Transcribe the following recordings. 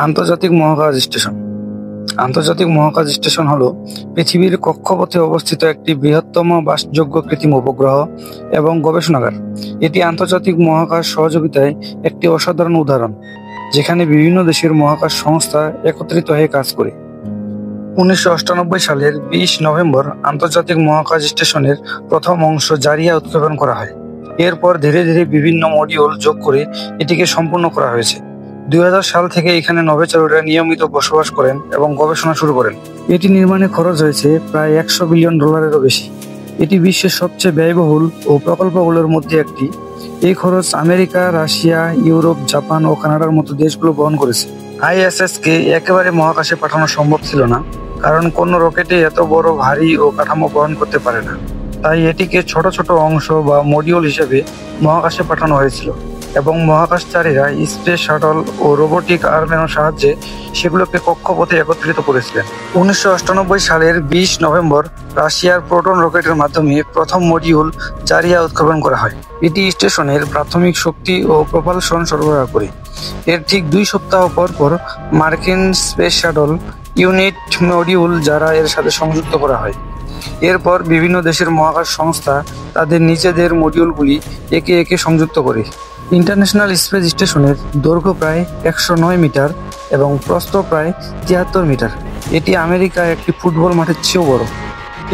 আন্তর্জাতিক মহাকাশ স্টেশন। আন্তর্জাতিক মহাকাশ স্টেশন হলো পৃথিবীর কক্ষপথে অবস্থিত একটি বৃহত্তম বাসযোগ্য কৃত্রিম উপগ্রহ এবং গবেষণাগার। এটি আন্তর্জাতিক মহাকাশ সহযোগিতায় একটি অসাধারণ উদাহরণ, যেখানে বিভিন্ন দেশের মহাকাশ সংস্থা একত্রিত হয়ে কাজ করে। 1998 সালের 20 নভেম্বর আন্তর্জাতিক মহাকাশ স্টেশনের প্রথম অংশ জারিয়া উৎক্ষেপণ করা হয়। এরপর ধীরে ধীরে বিভিন্ন মডিউল যোগ করে এটিকে সম্পূর্ণ করা হয়েছে। 2000 সাল থেকে এখানে নভোচারীরা নিয়মিত বসবাস করেন এবং গবেষণা শুরু করেন। এটি নির্মাণে খরচ হয়েছে প্রায় $100 বিলিয়ন বেশি। এটি বিশ্বের সবচেয়ে ব্যয়বহুল ও প্রকল্পগুলোর মধ্যে একটি। এই খরচ আমেরিকা, রাশিয়া, ইউরোপ, জাপান ও কানাডার মতো দেশগুলো বহন করেছে। ISS কে একেবারে মহাকাশে পাঠানো সম্ভব ছিল না, কারণ কোনো রকেটে এত বড় ভারী ও কাঠামো বহন করতে পারে না। তাই এটিকে ছোট ছোট অংশ বা মডিউল হিসেবে মহাকাশে পাঠানো হয়েছিল এবং মহাকাশচারীরা স্পেস শাটল ও রোবোটিক আর্মের সাহায্যে সেগুলোকে কক্ষপথে একত্রিত করেছিলেন। 1998 সালের 20 নভেম্বর রাশিয়ার প্রোটন রকেটের মাধ্যমে প্রথম মডিউল জারিয়া উৎক্ষেপণ করা হয়। এটি স্টেশনের প্রাথমিক শক্তি ও প্রপালশন সরবরাহ করে। এর ঠিক 2 সপ্তাহ পর পর মার্কিন স্পেস শাটল ইউনিট মডিউল যারা এর সাথে সংযুক্ত করা হয়। এরপর বিভিন্ন দেশের মহাকাশ সংস্থা তাদের নিজেদের মডিউলগুলি একে একে সংযুক্ত করে। ইন্টারন্যাশনাল স্পেস স্টেশনের দৈর্ঘ্য প্রায় 109 মিটার এবং প্রস্থ প্রায় 73 মিটার। এটি আমেরিকায় একটি ফুটবল মাঠের চেয়েও বড়।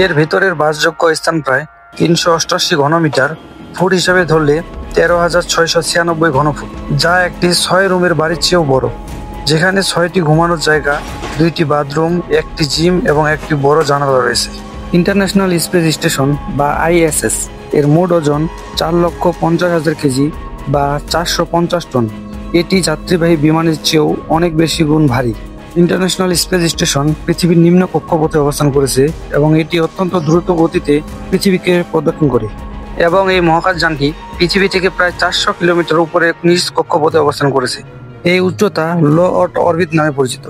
এর ভেতরের বাসযোগ্য স্থান প্রায় 388 ঘনমিটার, ফুট হিসাবে ধরলে 13,696 ঘনফুট, যা একটি 6 রুমের বাড়ির চেয়েও বড়, যেখানে 6টি ঘুমানোর জায়গা, 2টি বাথরুম, একটি জিম এবং একটি বড় জানালা রয়েছে। ইন্টারন্যাশনাল স্পেস স্টেশন বা ISS এর মোট ওজন 4,50,000 কেজি বা 450 টন। এটি যাত্রীবাহী বিমানের চেয়েও অনেক বেশি গুণ ভারী। ইন্টারন্যাশনাল স্পেস স্টেশন পৃথিবীর নিম্ন কক্ষপথে অবস্থান করেছে এবং এটি অত্যন্ত দ্রুত গতিতে পৃথিবীকে প্রদক্ষিণ করে। এবং এই মহাকাশযানটি পৃথিবী থেকে প্রায় 400 কিলোমিটার উপরে নিজ কক্ষপথে অবস্থান করেছে। এই উচ্চতা লো আর্থ অরবিট নামে পরিচিত।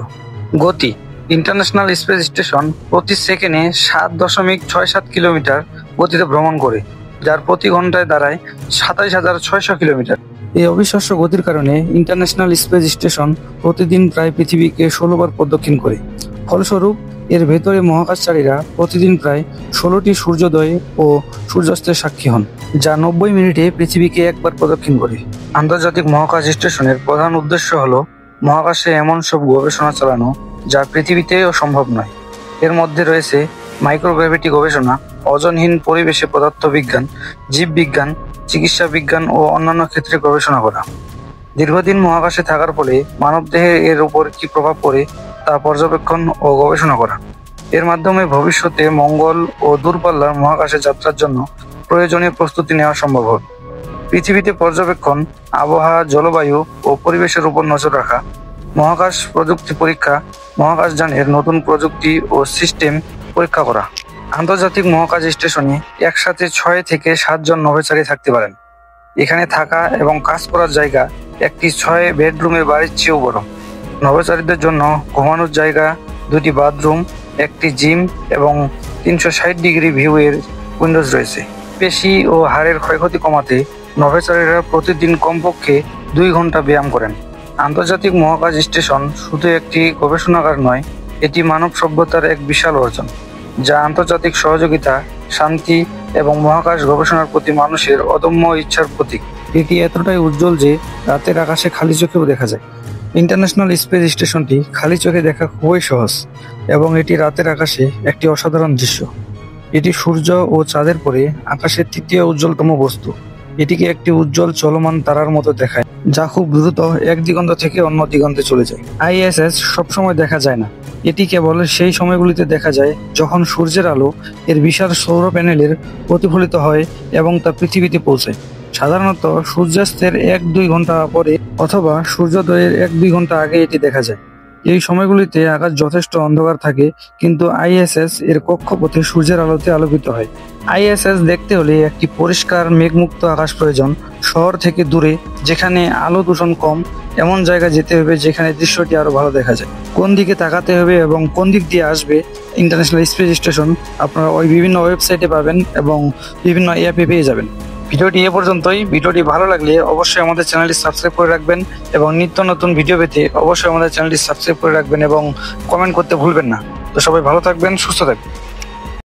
গতি: ইন্টারন্যাশনাল স্পেস স্টেশন প্রতি সেকেন্ডে 7.67 কিলোমিটার গতিতে ভ্রমণ করে, যার প্রতি ঘন্টায় দাঁড়ায় 27,600 কিলোমিটার। এই অবিশ্বাস্য গতির কারণে ইন্টারন্যাশনাল স্পেস স্টেশন প্রতিদিন প্রায় পৃথিবীকে 16 বার প্রদক্ষিণ করে। ফলস্বরূপ এর ভেতরে মহাকাশচারীরা প্রতিদিন প্রায় 16টি সূর্যোদয় ও সূর্যাস্তের সাক্ষী হন, যা 90 মিনিটে পৃথিবীকে একবার প্রদক্ষিণ করে। আন্তর্জাতিক মহাকাশ স্টেশনের প্রধান উদ্দেশ্য হল মহাকাশে এমন সব গবেষণা চালানো যা পৃথিবীতেও সম্ভব নয়। এর মধ্যে রয়েছে মাইক্রোগ্র্যাভিটি গবেষণা, ওজনহীন পরিবেশে পদার্থবিজ্ঞান, জীববিজ্ঞান, চিকিৎসা বিজ্ঞান ও অন্যান্য ক্ষেত্রে গবেষণা করা। দীর্ঘদিন মহাকাশে থাকার ফলে মানবদেহে এর উপর কী প্রভাব পড়ে তা পর্যবেক্ষণ ও গবেষণা করা। এর মাধ্যমে ভবিষ্যতে মঙ্গল ও দূরপাল্লার মহাকাশে যাত্রার জন্য প্রয়োজনীয় প্রস্তুতি নেওয়া সম্ভব হবে। পৃথিবীতে পর্যবেক্ষণ, আবহাওয়া, জলবায়ু ও পরিবেশের উপর নজর রাখা, মহাকাশ প্রযুক্তি পরীক্ষা, মহাকাশযানের নতুন প্রযুক্তি ও সিস্টেম পরীক্ষা করা। আন্তর্জাতিক মহাকাশ স্টেশনে একসাথে 6 থেকে 7 জন নভোচারী থাকতে পারেন। এখানে থাকা এবং কাজ করার জায়গা একটি 6 বেডরুমের বাড়ির চেয়েও বড়। নভোচারীদের জন্য ঘুমানোর জায়গা, 2টি বাথরুম, একটি জিম এবং 360 ডিগ্রি ভিউ এর উইন্ডোজ রয়েছে। পেশি ও হাড়ের ক্ষয়ক্ষতি কমাতে নভোচারীরা প্রতিদিন কমপক্ষে 2 ঘন্টা ব্যায়াম করেন। আন্তর্জাতিক মহাকাশ স্টেশন শুধু একটি গবেষণাগার নয়, এটি মানব সভ্যতার এক বিশাল অর্জন, যা আন্তর্জাতিক সহযোগিতা, শান্তি এবং মহাকাশ গবেষণার প্রতি মানুষের অদম্য ইচ্ছার প্রতীক। এটি এতটাই উজ্জ্বল যে রাতের আকাশে খালি চোখেও দেখা যায়। ইন্টারন্যাশনাল স্পেস স্টেশনটি খালি চোখে দেখা খুবই সহজ এবং এটি রাতের আকাশে একটি অসাধারণ দৃশ্য। এটি সূর্য ও চাঁদের পরে আকাশের 3য় উজ্জ্বলতম বস্তু। এটিকে একটি উজ্জ্বল চলমান তারার মতো দেখায়, যা খুব দ্রুত এক দিগন্ত থেকে অন্য দিগন্তে চলে যায়। ISS সবসময় দেখা যায় না। এটি কেবল সেই সময়গুলিতে দেখা যায় যখন সূর্যের আলো এর বিশাল সৌর প্যানেলের প্রতিফলিত হয় এবং তা পৃথিবীতে পৌঁছায়। সাধারণত সূর্যাস্তের 1-2 ঘন্টা পরে অথবা সূর্যোদয়ের 1-2 ঘন্টা আগে এটি দেখা যায়। এই সময়গুলিতে আকাশ যথেষ্ট অন্ধকার থাকে, কিন্তু ISS এর কক্ষপথে সূর্যের আলোতে আলোকিত হয়। ISS দেখতে হলে একটি পরিষ্কার মেঘমুক্ত আকাশ প্রয়োজন। শহর থেকে দূরে, যেখানে আলো দূষণ কম, এমন জায়গায় যেতে হবে যেখানে দৃশ্যটি আরো ভালো দেখা যায়। কোন দিকে তাকাতে হবে এবং কোন দিক দিয়ে আসবে ইন্টারন্যাশনাল স্পেস স্টেশন আপনারা ওই বিভিন্ন ওয়েবসাইটে পাবেন এবং বিভিন্ন অ্যাপে পেয়ে যাবেন। ভিডিওটি এ পর্যন্তই। ভিডিওটি ভালো লাগলে অবশ্যই আমাদের চ্যানেলটি সাবস্ক্রাইব করে রাখবেন এবং নিত্য নতুন ভিডিও পেতে অবশ্যই আমাদের চ্যানেলটি সাবস্ক্রাইব করে রাখবেন এবং কমেন্ট করতে ভুলবেন না। তো সবাই ভালো থাকবেন, সুস্থ থাকবেন।